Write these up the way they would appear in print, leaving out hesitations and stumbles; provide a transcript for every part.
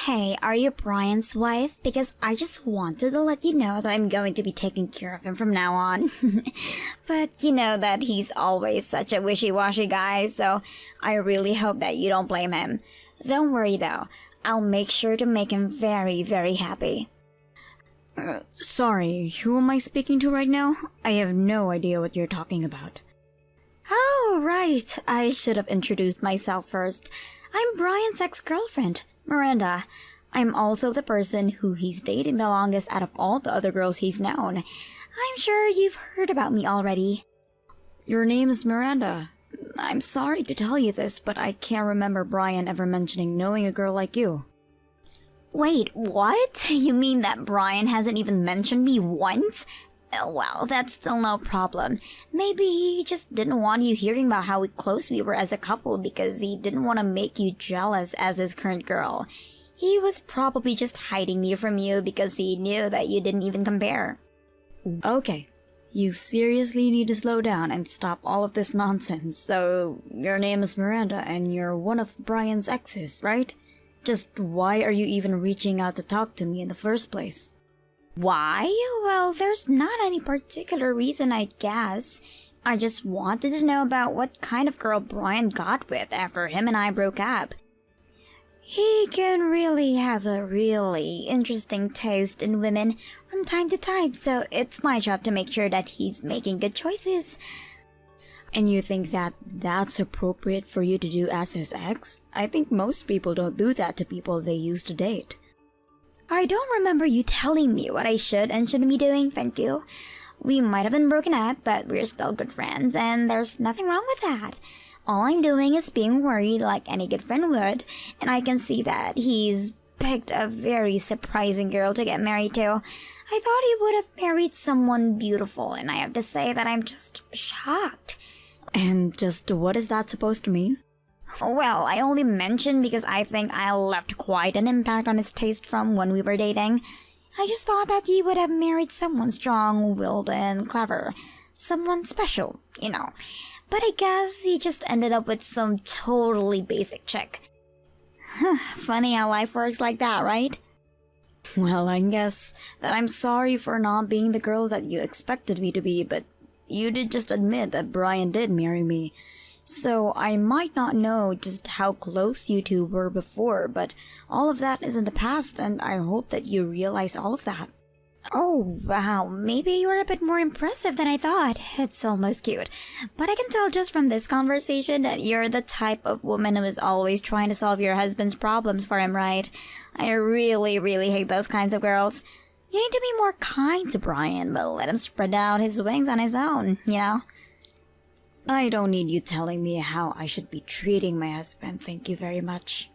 Hey, are you Brian's wife? Because I just wanted to let you know that I'm going to be taking care of him from now on. But you know that he's always such a wishy-washy guy, so I really hope that you don't blame him. Don't worry though, I'll make sure to make him very, very happy. Sorry, who am I speaking to right now? I have no idea what you're talking about. Oh, right. I should have introduced myself first. I'm Brian's ex-girlfriend, Miranda. I'm also the person who he's dating the longest out of all the other girls he's known. I'm sure you've heard about me already. Your name is Miranda. I'm sorry to tell you this, but I can't remember Brian ever mentioning knowing a girl like you. Wait, what? You mean that Brian hasn't even mentioned me once? Well, that's still no problem. Maybe he just didn't want you hearing about how close we were as a couple because he didn't want to make you jealous as his current girl. He was probably just hiding me from you because he knew that you didn't even compare. Okay, you seriously need to slow down and stop all of this nonsense. So, your name is Miranda and you're one of Brian's exes, right? Just why are you even reaching out to talk to me in the first place? Why? Well, there's not any particular reason, I guess. I just wanted to know about what kind of girl Brian got with after him and I broke up. He can really have a really interesting taste in women from time to time, so it's my job to make sure that he's making good choices. And you think that that's appropriate for you to do as his ex? I think most people don't do that to people they used to date. I don't remember you telling me what I should and shouldn't be doing, thank you. We might have been broken up, but we're still good friends, and there's nothing wrong with that. All I'm doing is being worried like any good friend would, and I can see that he's picked a very surprising girl to get married to. I thought he would have married someone beautiful, and I have to say that I'm just shocked. And just what is that supposed to mean? Well, I only mentioned because I think I left quite an impact on his taste from when we were dating. I just thought that he would have married someone strong-willed and clever. Someone special, you know. But I guess he just ended up with some totally basic chick. Funny how life works like that, right? Well, I guess that I'm sorry for not being the girl that you expected me to be, but you did just admit that Brian did marry me. So I might not know just how close you two were before, but all of that is in the past, and I hope that you realize all of that. Oh, wow, maybe you're a bit more impressive than I thought. It's almost cute. But I can tell just from this conversation that you're the type of woman who is always trying to solve your husband's problems for him, right? I really, really hate those kinds of girls. You need to be more kind to Brian, but let him spread out his wings on his own, you know? I don't need you telling me how I should be treating my husband, thank you very much.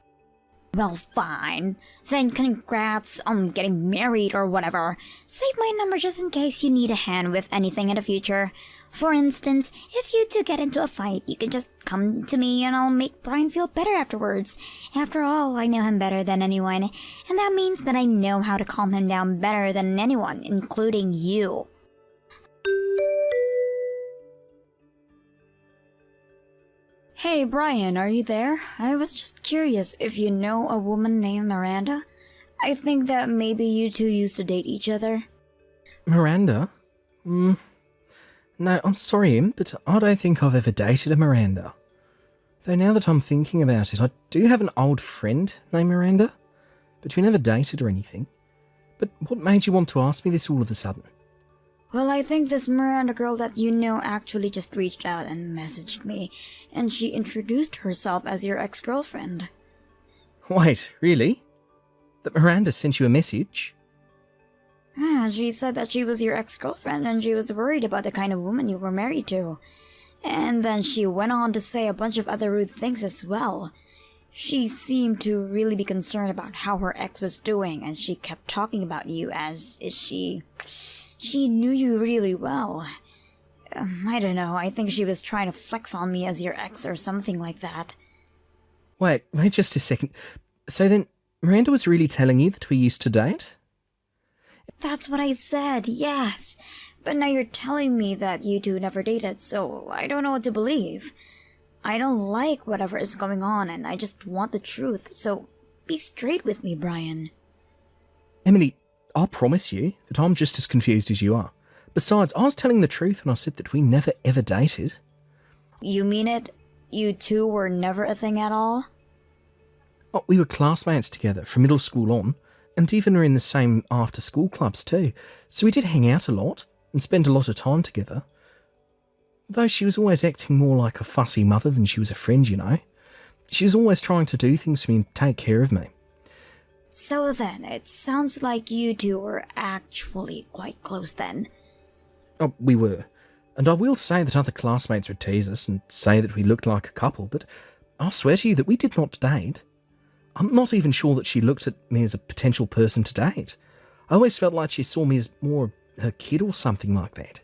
Well, fine. Then congrats on getting married or whatever. Save my number just in case you need a hand with anything in the future. For instance, if you two get into a fight, you can just come to me and I'll make Brian feel better afterwards. After all, I know him better than anyone, and that means that I know how to calm him down better than anyone, including you. Hey Brian, are you there? I was just curious if you know a woman named Miranda. I think that maybe you two used to date each other. Miranda? No, I'm sorry, but I don't think I've ever dated a Miranda. Though now that I'm thinking about it, I do have an old friend named Miranda, but we never dated or anything. But what made you want to ask me this all of a sudden? Well, I think this Miranda girl that you know actually just reached out and messaged me, and she introduced herself as your ex-girlfriend. Wait, really? That Miranda sent you a message? Yeah, she said that she was your ex-girlfriend and she was worried about the kind of woman you were married to. And then she went on to say a bunch of other rude things as well. She seemed to really be concerned about how her ex was doing, and she kept talking about you as if she knew you really well. I don't know, I think she was trying to flex on me as your ex or something like that. Wait just a second. So then, Miranda was really telling you that we used to date? That's what I said, yes. But now you're telling me that you two never dated, so I don't know what to believe. I don't like whatever is going on and I just want the truth, so be straight with me, Brian. Emily, I promise you that I'm just as confused as you are. Besides, I was telling the truth when I said that we never ever dated. You mean it? You two were never a thing at all? Oh, we were classmates together from middle school on, and even were in the same after-school clubs too, so we did hang out a lot and spend a lot of time together. Though she was always acting more like a fussy mother than she was a friend, you know. She was always trying to do things for me and take care of me. So then, it sounds like you two were actually quite close then. Oh, we were. And I will say that other classmates would tease us and say that we looked like a couple, but I'll swear to you that we did not date. I'm not even sure that she looked at me as a potential person to date. I always felt like she saw me as more her kid or something like that.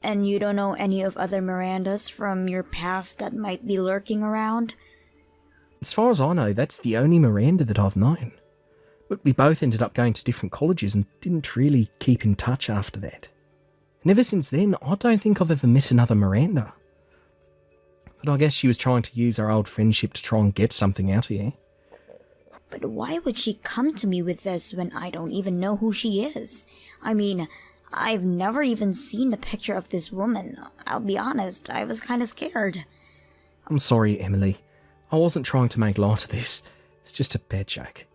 And you don't know any of other Mirandas from your past that might be lurking around? As far as I know, that's the only Miranda that I've known. But we both ended up going to different colleges and didn't really keep in touch after that. And ever since then, I don't think I've ever met another Miranda. But I guess she was trying to use our old friendship to try and get something out of you. But why would she come to me with this when I don't even know who she is? I mean, I've never even seen a picture of this woman. I'll be honest, I was kind of scared. I'm sorry, Emily. I wasn't trying to make light of this. It's just a bad joke.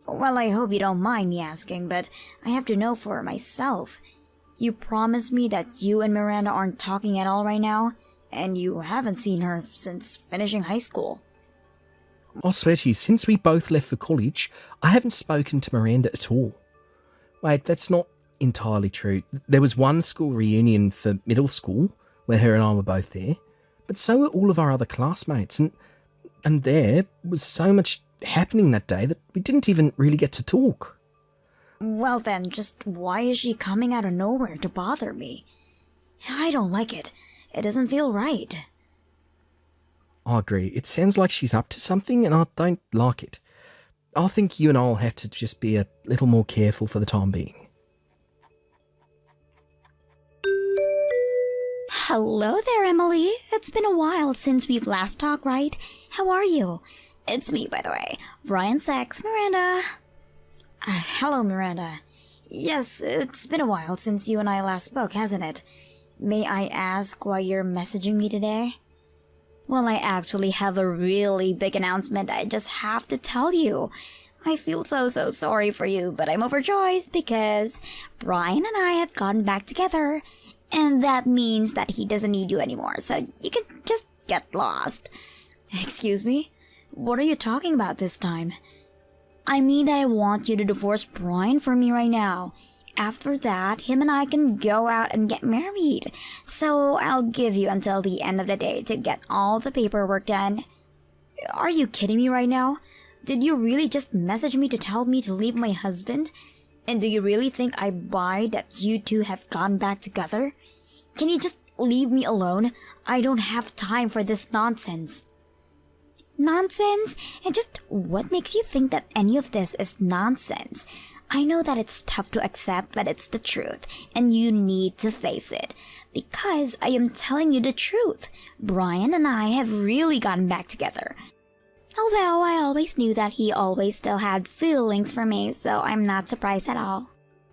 Well, I hope you don't mind me asking, but I have to know for myself. You promised me that you and Miranda aren't talking at all right now, and you haven't seen her since finishing high school. I swear to you, since we both left for college, I haven't spoken to Miranda at all. Wait, that's not entirely true. There was one school reunion for middle school, where her and I were both there, but so were all of our other classmates, and there was so much happening that day that we didn't even really get to talk. Well then, just why is she coming out of nowhere to bother me? I don't like it. It doesn't feel right. I agree. It sounds like she's up to something and I don't like it. I think you and I'll have to just be a little more careful for the time being. Hello there, Emily. It's been a while since we've last talked, right? How are you? It's me, by the way. Brian's ex, Miranda. Hello, Miranda. Yes, it's been a while since you and I last spoke, hasn't it? May I ask why you're messaging me today? Well, I actually have a really big announcement I just have to tell you. I feel so sorry for you, but I'm overjoyed because Brian and I have gotten back together. And that means that he doesn't need you anymore, so you can just get lost. Excuse me? What are you talking about this time? I mean that I want you to divorce Brian for me right now. After that, him and I can go out and get married. So I'll give you until the end of the day to get all the paperwork done. Are you kidding me right now? Did you really just message me to tell me to leave my husband? And do you really think I buy that you two have gone back together? Can you just leave me alone? I don't have time for this nonsense. Nonsense? And just what makes you think that any of this is nonsense? I know that it's tough to accept, but it's the truth, and you need to face it. Because I am telling you the truth. Brian and I have really gotten back together. Although I always knew that he always still had feelings for me, so I'm not surprised at all.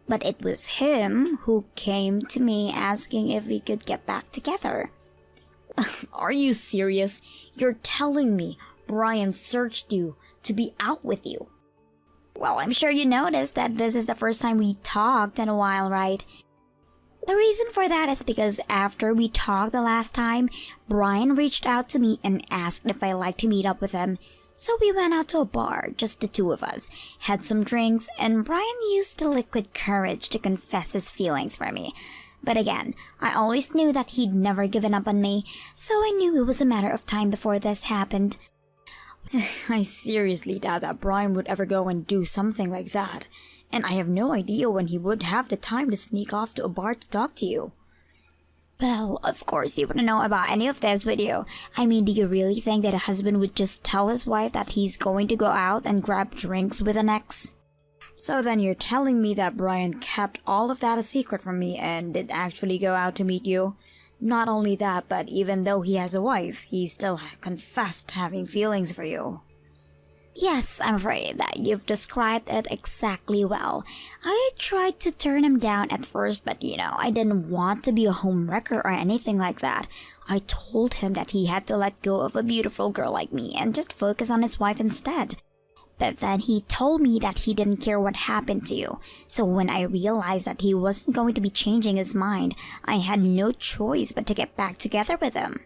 But it was him who came to me asking if we could get back together. Are you serious? You're telling me Brian searched you to be out with you? Well, I'm sure you noticed that this is the first time we talked in a while, right? The reason for that is because after we talked the last time, Brian reached out to me and asked if I liked to meet up with him. So we went out to a bar, just the two of us, had some drinks, and Brian used the liquid courage to confess his feelings for me. But again, I always knew that he'd never given up on me, so I knew it was a matter of time before this happened. I seriously doubt that Brian would ever go and do something like that, and I have no idea when he would have the time to sneak off to a bar to talk to you. Well, of course you wouldn't know about any of this, would you? I mean, do you really think that a husband would just tell his wife that he's going to go out and grab drinks with an ex? So then you're telling me that Brian kept all of that a secret from me and did actually go out to meet you? Not only that, but even though he has a wife, he still confessed having feelings for you. Yes, I'm afraid that you've described it exactly well. I tried to turn him down at first, but I didn't want to be a homewrecker or anything like that. I told him that he had to let go of a beautiful girl like me and just focus on his wife instead. But then he told me that he didn't care what happened to you. So when I realized that he wasn't going to be changing his mind, I had no choice but to get back together with him.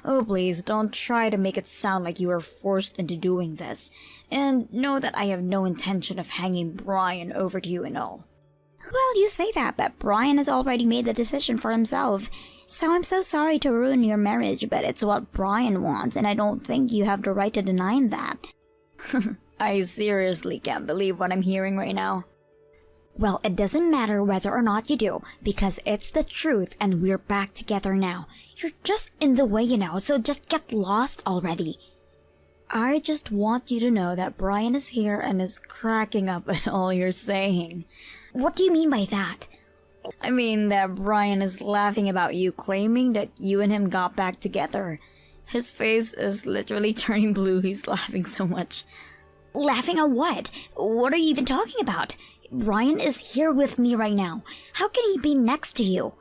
Oh, please, don't try to make it sound like you were forced into doing this. And know that I have no intention of hanging Brian over to you and all. Well, you say that, but Brian has already made the decision for himself. So I'm so sorry to ruin your marriage, but it's what Brian wants, and I don't think you have the right to deny him that. I seriously can't believe what I'm hearing right now. Well, it doesn't matter whether or not you do, because it's the truth and we're back together now. You're just in the way, so just get lost already. I just want you to know that Brian is here and is cracking up at all you're saying. What do you mean by that? I mean that Brian is laughing about you claiming that you and him got back together. His face is literally turning blue, he's laughing so much. Laughing at what? What are you even talking about? Brian is here with me right now. How can he be next to you?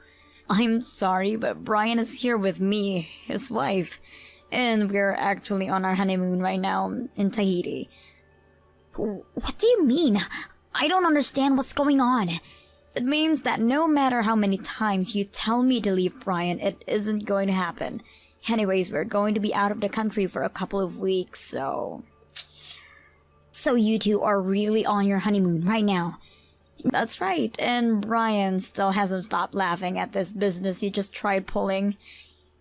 I'm sorry, but Brian is here with me, his wife. And we're actually on our honeymoon right now in Tahiti. What do you mean? I don't understand what's going on. It means that no matter how many times you tell me to leave Brian, it isn't going to happen. Anyways, we're going to be out of the country for a couple of weeks, so... So you two are really on your honeymoon right now? That's right, and Brian still hasn't stopped laughing at this business you just tried pulling.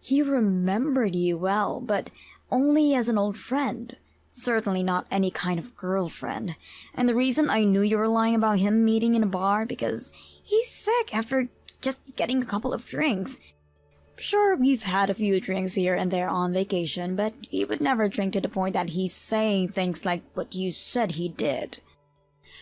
He remembered you well, but only as an old friend. Certainly not any kind of girlfriend. And the reason I knew you were lying about him meeting in a bar because he's sick after just getting a couple of drinks. Sure, we've had a few drinks here and there on vacation, but he would never drink to the point that he's saying things like what you said he did.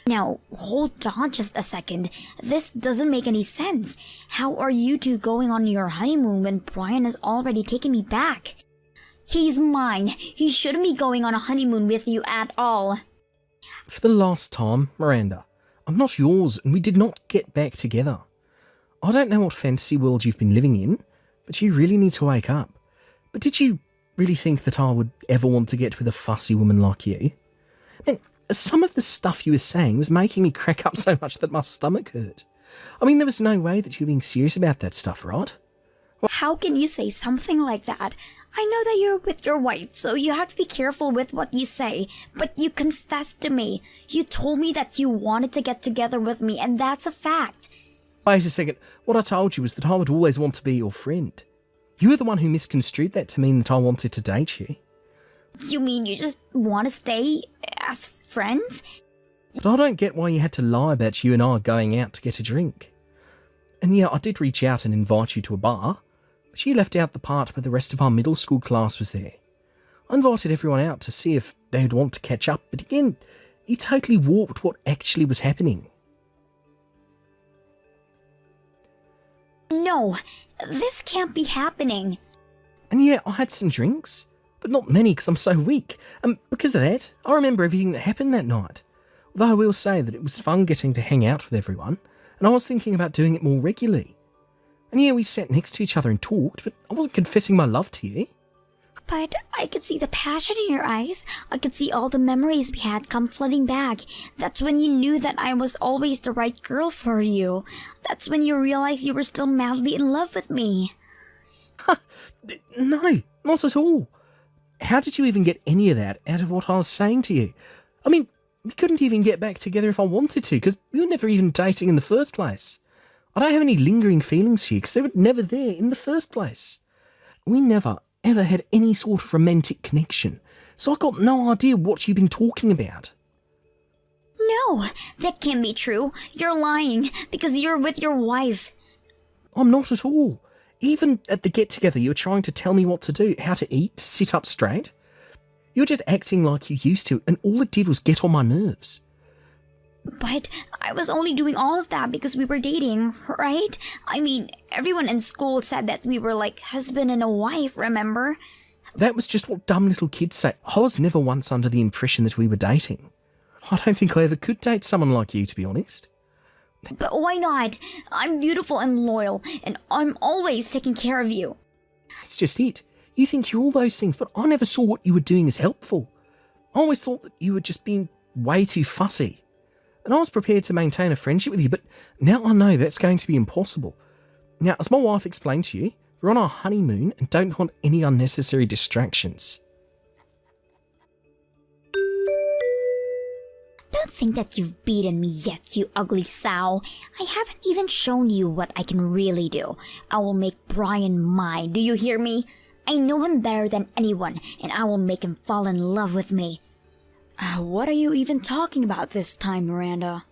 Now, hold on just a second. This doesn't make any sense. How are you two going on your honeymoon when Brian has already taken me back? He's mine. He shouldn't be going on a honeymoon with you at all. For the last time, Miranda, I'm not yours and we did not get back together. I don't know what fantasy world you've been living in, but you really need to wake up. But did you really think that I would ever want to get with a fussy woman like you? Man, some of the stuff you were saying was making me crack up so much that my stomach hurt. I mean, there was no way that you were being serious about that stuff, right? How can you say something like that? I know that you're with your wife, so you have to be careful with what you say. But you confessed to me. You told me that you wanted to get together with me, and that's a fact. Wait a second. What I told you was that I would always want to be your friend. You were the one who misconstrued that to mean that I wanted to date you. You mean you just want to stay as friends? But I don't get why you had to lie about you and I going out to get a drink. And yeah, I did reach out and invite you to a bar, but you left out the part where the rest of our middle school class was there. I invited everyone out to see if they'd want to catch up, but again, you totally warped what actually was happening. No, this can't be happening. And yeah, I had some drinks, but not many because I'm so weak. And because of that, I remember everything that happened that night. Although I will say that it was fun getting to hang out with everyone, and I was thinking about doing it more regularly. And yeah, we sat next to each other and talked, but I wasn't confessing my love to you. But I could see the passion in your eyes. I could see all the memories we had come flooding back. That's when you knew that I was always the right girl for you. That's when you realized you were still madly in love with me. No, not at all. How did you even get any of that out of what I was saying to you? I mean, we couldn't even get back together if I wanted to, because we were never even dating in the first place. I don't have any lingering feelings here, because they were never there in the first place. We never ever had any sort of romantic connection, so I got no idea what you've been talking about. No, that can't be true. You're lying, because you're with your wife. I'm not at all. Even at the get-together, you were trying to tell me what to do, how to eat, to sit up straight. You were just acting like you used to, and all it did was get on my nerves. But I was only doing all of that because we were dating, right? I mean, everyone in school said that we were like husband and a wife, remember? That was just what dumb little kids say. I was never once under the impression that we were dating. I don't think I ever could date someone like you, to be honest. But why not? I'm beautiful and loyal, and I'm always taking care of you. That's just it. You think you're all those things, but I never saw what you were doing as helpful. I always thought that you were just being way too fussy. And I was prepared to maintain a friendship with you, but now I know that's going to be impossible. Now, as my wife explained to you, we're on our honeymoon and don't want any unnecessary distractions. Don't think that you've beaten me yet, you ugly sow. I haven't even shown you what I can really do. I will make Brian mine, do you hear me? I know him better than anyone, and I will make him fall in love with me. What are you even talking about this time, Miranda?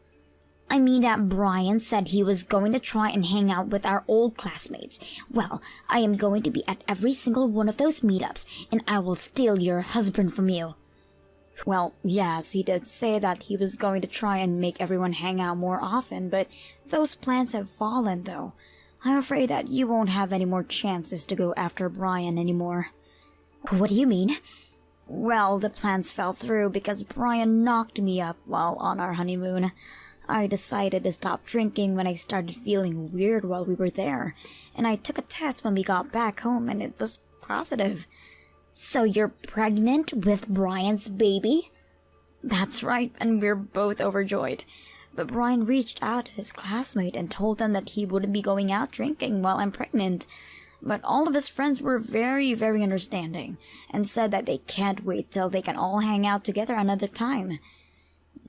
I mean that Brian said he was going to try and hang out with our old classmates. Well, I am going to be at every single one of those meetups, and I will steal your husband from you. Well, yes, he did say that he was going to try and make everyone hang out more often, but those plans have fallen, though. I'm afraid that you won't have any more chances to go after Brian anymore. What do you mean? Well, the plans fell through because Brian knocked me up while on our honeymoon. I decided to stop drinking when I started feeling weird while we were there, and I took a test when we got back home and it was positive. So you're pregnant with Brian's baby? That's right, and we're both overjoyed. But Brian reached out to his classmate and told them that he wouldn't be going out drinking while I'm pregnant. But all of his friends were very, very understanding and said that they can't wait till they can all hang out together another time.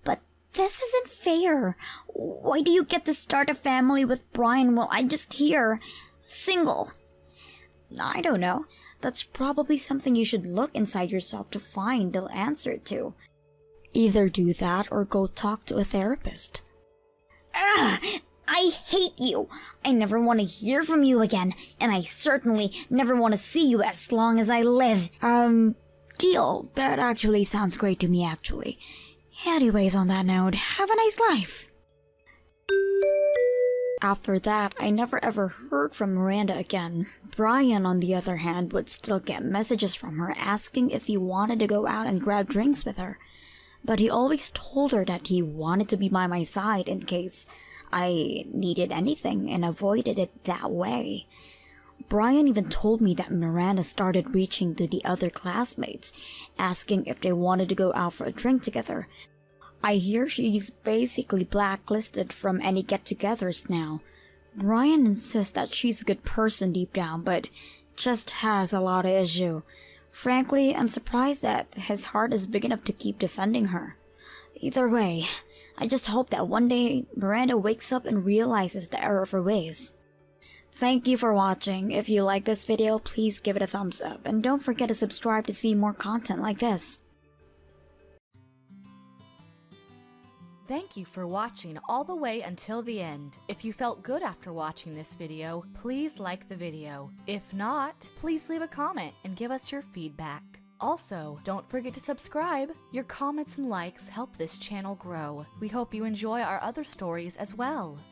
But this isn't fair. Why do you get to start a family with Brian while I'm just here, single? I don't know. That's probably something you should look inside yourself to find the answer to. Either do that or go talk to a therapist. Ugh, I hate you. I never want to hear from you again, and I certainly never want to see you as long as I live. Deal. That actually sounds great to me, actually. Anyways, on that note, have a nice life. After that, I never ever heard from Miranda again. Brian, on the other hand, would still get messages from her asking if he wanted to go out and grab drinks with her. But he always told her that he wanted to be by my side in case I needed anything and avoided it that way. Brian even told me that Miranda started reaching to the other classmates, asking if they wanted to go out for a drink together. I hear she's basically blacklisted from any get-togethers now. Brian insists that she's a good person deep down, but just has a lot of issue. Frankly, I'm surprised that his heart is big enough to keep defending her. Either way, I just hope that one day Miranda wakes up and realizes the error of her ways. Thank you for watching. If you like this video, please give it a thumbs up, and don't forget to subscribe to see more content like this. Thank you for watching all the way until the end. If you felt good after watching this video, please like the video. If not, please leave a comment and give us your feedback. Also, don't forget to subscribe. Your comments and likes help this channel grow. We hope you enjoy our other stories as well.